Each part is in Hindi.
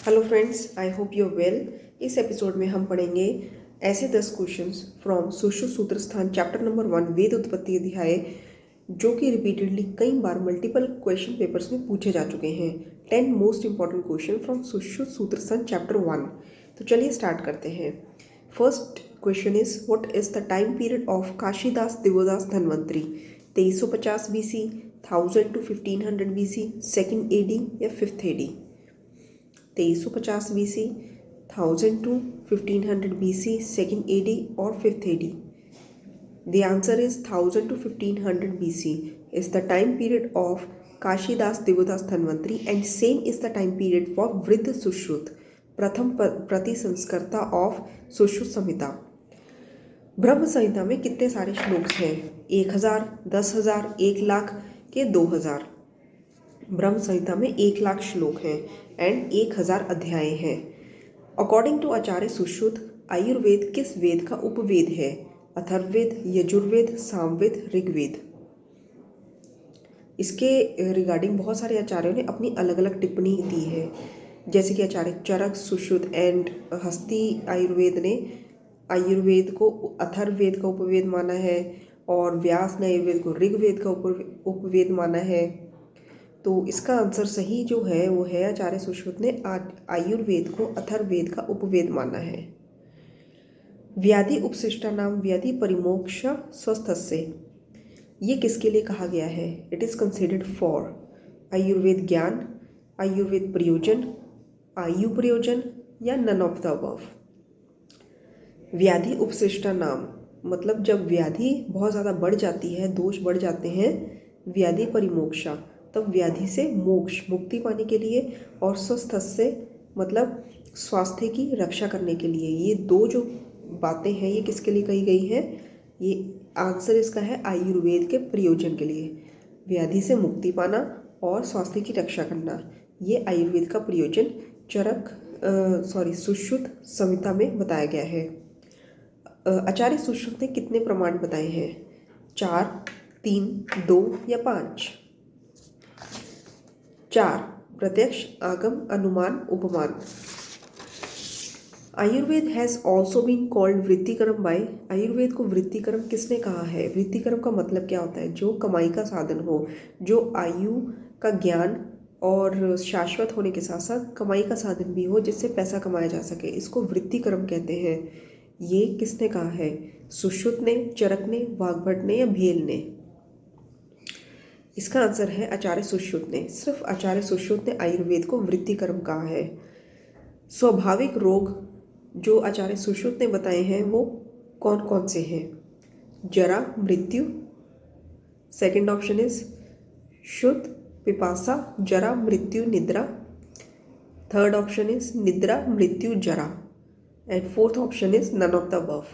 Hello friends, I hope you well. इस एपिसोड में हम पढ़ेंगे ऐसे 10 questions from Sushruta Sutra Sthana chapter number 1 वेद उत्पत्ति अध्याय, जो कि रिपीटेडली कई बार मल्टीपल क्वेश्चन पेपर्स में पूछे जा चुके हैं। 10 most important question from Sushruta Sutra Sthana chapter 1। तो चलिए स्टार्ट करते हैं। First question is what is the time period of Kashidas Divodas Dhanvantari? 2350 BC, 1000 to 1500 BC, 2nd AD या 5th AD? 2350 BC, 1000 to 1500 BC, 2nd AD or 5th AD? The answer is 1000 to 1500 BC is the time period of Kashidas Divodas Dhanvantari, and same is the time period for Vriddha Sushrut, प्रथम प्रति संस्कर्ता ऑफ सुश्रुत संहिता। ब्रह्म संहिता में कितने सारे श्लोक हैं? 1000, 10,000, 1,00,000 के 2000? ब्रह्म संहिता में 1,00,000 श्लोक हैं एंड 1000 अध्याय हैं। अकॉर्डिंग टू आचार्य सुश्रुत, आयुर्वेद किस वेद का उपवेद है? अथर्ववेद, यजुर्वेद, सामवेद, ऋग्वेद? इसके रिगार्डिंग बहुत सारे आचार्यों ने अपनी अलग अलग टिप्पणी दी है, जैसे कि आचार्य चरक, सुश्रुत एंड हस्ती आयुर्वेद ने आयुर्वेद को अथर्ववेद का उपवेद माना है और व्यास ने आयुर्वेद को ऋग्वेद का उपवेद माना है। तो इसका आंसर सही जो है वो है आचार्य सुश्रुत ने आयुर्वेद को अथर्ववेद का उपवेद माना है। व्याधि उपशिष्टा नाम व्याधि परिमोक्ष स्वस्थस्य, ये किसके लिए कहा गया है? It is considered for Ayurveda ज्ञान, आयुर्वेद प्रयोजन, आयु प्रयोजन या नन ऑफ द अबव? व्याधि उपशिष्टा नाम मतलब जब व्याधि बहुत ज़्यादा बढ़ जाती है, दोष बढ़ जाते हैं, व्याधि परिमोक्षा तब व्याधि से मोक्ष मुक्ति पाने के लिए, और स्वस्थस्य मतलब स्वास्थ्य की रक्षा करने के लिए। ये दो जो बातें हैं ये किसके लिए कही गई है? ये आंसर इसका है आयुर्वेद के प्रयोजन के लिए। व्याधि से मुक्ति पाना और स्वास्थ्य की रक्षा करना, ये आयुर्वेद का प्रयोजन सुश्रुत संहिता में बताया गया है। आचार्य सुश्रुत ने कितने प्रमाण बताए हैं? 4, 3, 2 या 5? 4 प्रत्यक्ष, आगम, अनुमान, उपमान। Ayurveda has also been called वृत्तिकर्म बाय, आयुर्वेद को वृत्तिकर्म किसने कहा है? वृत्तिकर्म का मतलब क्या होता है? जो कमाई का साधन हो, जो आयु का ज्ञान और शाश्वत होने के साथ साथ कमाई का साधन भी हो, जिससे पैसा कमाया जा सके, इसको वृत्तिकर्म कहते हैं। ये किसने कहा है? सुश्रुत ने, चरक ने, वाग्भट ने या भेल ने? इसका आंसर है आचार्य सुश्रुत ने। सिर्फ आचार्य सुश्रुत ने आयुर्वेद को वृत्तिकर्म कहा है। स्वाभाविक रोग जो आचार्य सुश्रुत ने बताए हैं वो कौन कौन से हैं? जरा, मृत्यु। सेकंड ऑप्शन इज शुद्ध, पिपासा, जरा, मृत्यु, निद्रा। थर्ड ऑप्शन इज निद्रा, मृत्यु, जरा। And fourth option is none of the above.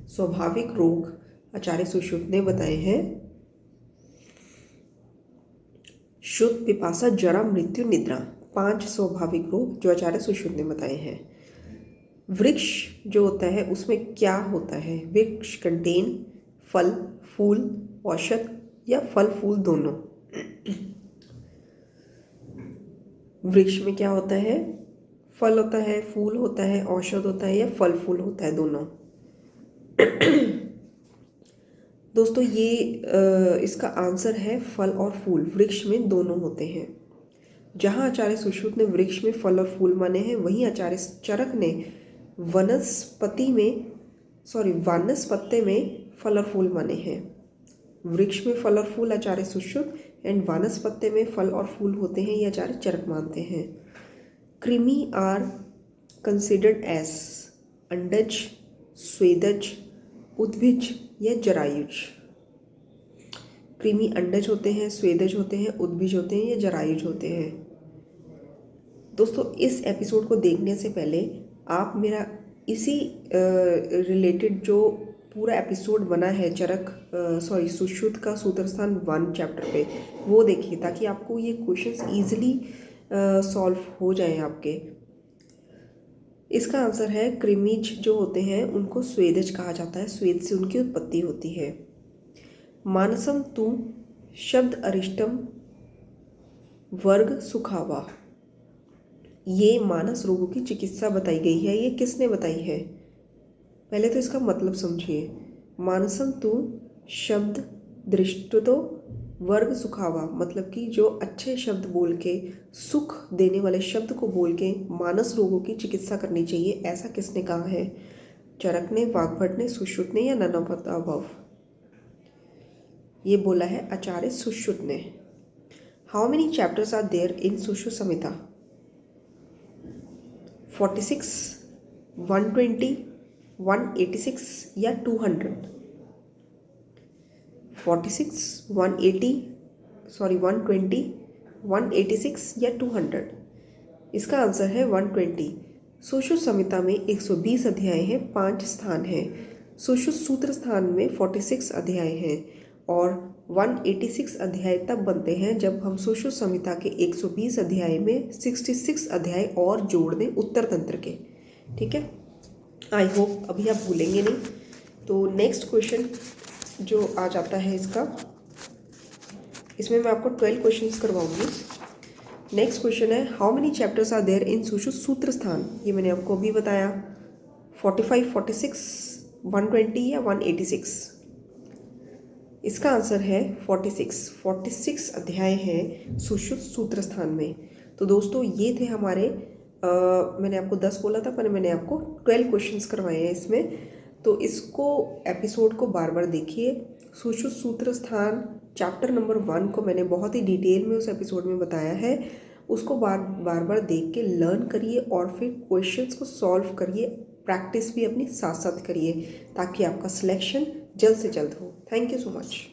स्वाभाविक रोग आचार्य सुश्रुत ने बताए हैं शुद्ध, पिपासा, जरा, मृत्यु, निद्रा। 5 स्वाभाविक रोग जो आचार्य सुश्रुत ने बताए हैं। वृक्ष जो होता है उसमें क्या होता है? वृक्ष कंटेन फल, फूल, औषध या फल फूल दोनों? वृक्ष में क्या होता है? फल होता है, फूल होता है, औषध होता है या फल फूल होता है, दोनों? दोस्तों ये इसका आंसर है फल और फूल। वृक्ष में दोनों होते हैं। जहाँ आचार्य सुश्रुत ने वृक्ष में फल और फूल माने हैं, वहीं आचार्य चरक ने वानस्पत्य में फल और फूल माने हैं। वृक्ष में फल और फूल आचार्य सुश्रुत एंड वानस्पत्य में फल और फूल होते हैं, ये आचार्य चरक मानते हैं। कृमि आर कंसिडर्ड एज अंडज, स्वेदज, उद्भिज या जरायुज? कृमि अंडज होते हैं, स्वेदज होते हैं, उद्भिज होते हैं या जरायुज होते हैं? दोस्तों इस एपिसोड को देखने से पहले आप मेरा इसी रिलेटेड जो पूरा एपिसोड बना है सुश्रुत का सूत्रस्थान 1 चैप्टर पे, वो देखिए ताकि आपको ये क्वेश्चंस ईजिली सॉल्व हो जाएं आपके। इसका आंसर है कृमिज जो होते हैं उनको स्वेदज कहा जाता है। स्वेद से उनकी उत्पत्ति होती है। मानसम तु शब्द अरिष्टम वर्ग सुखावा, ये मानस रोगों की चिकित्सा बताई गई है, ये किसने बताई है? पहले तो इसका मतलब समझिए। मानसम तु शब्द दृष्टतो वर्ग सुखावा, मतलब कि जो अच्छे शब्द बोल के, सुख देने वाले शब्द को बोल के मानस रोगों की चिकित्सा करनी चाहिए, ऐसा किसने कहा है? चरक ने, वाग्भट ने, सुश्रुत ने या नन ऑफ द अबव? ये बोला है आचार्य सुश्रुत ने। How many chapters are there in Sushruta Samhita? 46, 120, 186 या 200? 46, 180, 120, 186 या 200? इसका आंसर है 120। सुश्रुत संहिता में 120 अध्याय हैं, 5 स्थान हैं। सुश्रुत सूत्र स्थान में 46 अध्याय हैं और 186 अध्याय तब बनते हैं जब हम सुश्रुत संहिता के 120 अध्याय में 66 अध्याय और जोड़ दें उत्तर तंत्र के। ठीक है, आई होप अभी आप भूलेंगे नहीं। तो नेक्स्ट क्वेश्चन जो आ जाता है इसमें मैं आपको 12 क्वेश्चंस करवाऊंगी। नेक्स्ट क्वेश्चन है how many chapters are there in Sushruta Sutra Sthana? ये मैंने आपको अभी बताया, 45, 46, 120 या 186? इसका आंसर है 46 अध्याय हैं सुश्रुत सूत्र स्थान में। तो दोस्तों ये थे हमारे मैंने आपको 10 बोला था पर मैंने आपको 12 क्वेश्चंस करवाए हैं इसमें। तो इसको एपिसोड को बार बार देखिए। सुश्रुत सूत्र स्थान चैप्टर नंबर 1 को मैंने बहुत ही डिटेल में उस एपिसोड में बताया है, उसको बार बार देख के लर्न करिए और फिर क्वेश्चंस को सॉल्व करिए, प्रैक्टिस भी अपनी साथ साथ करिए ताकि आपका सिलेक्शन जल्द से जल्द हो। Thank you so much.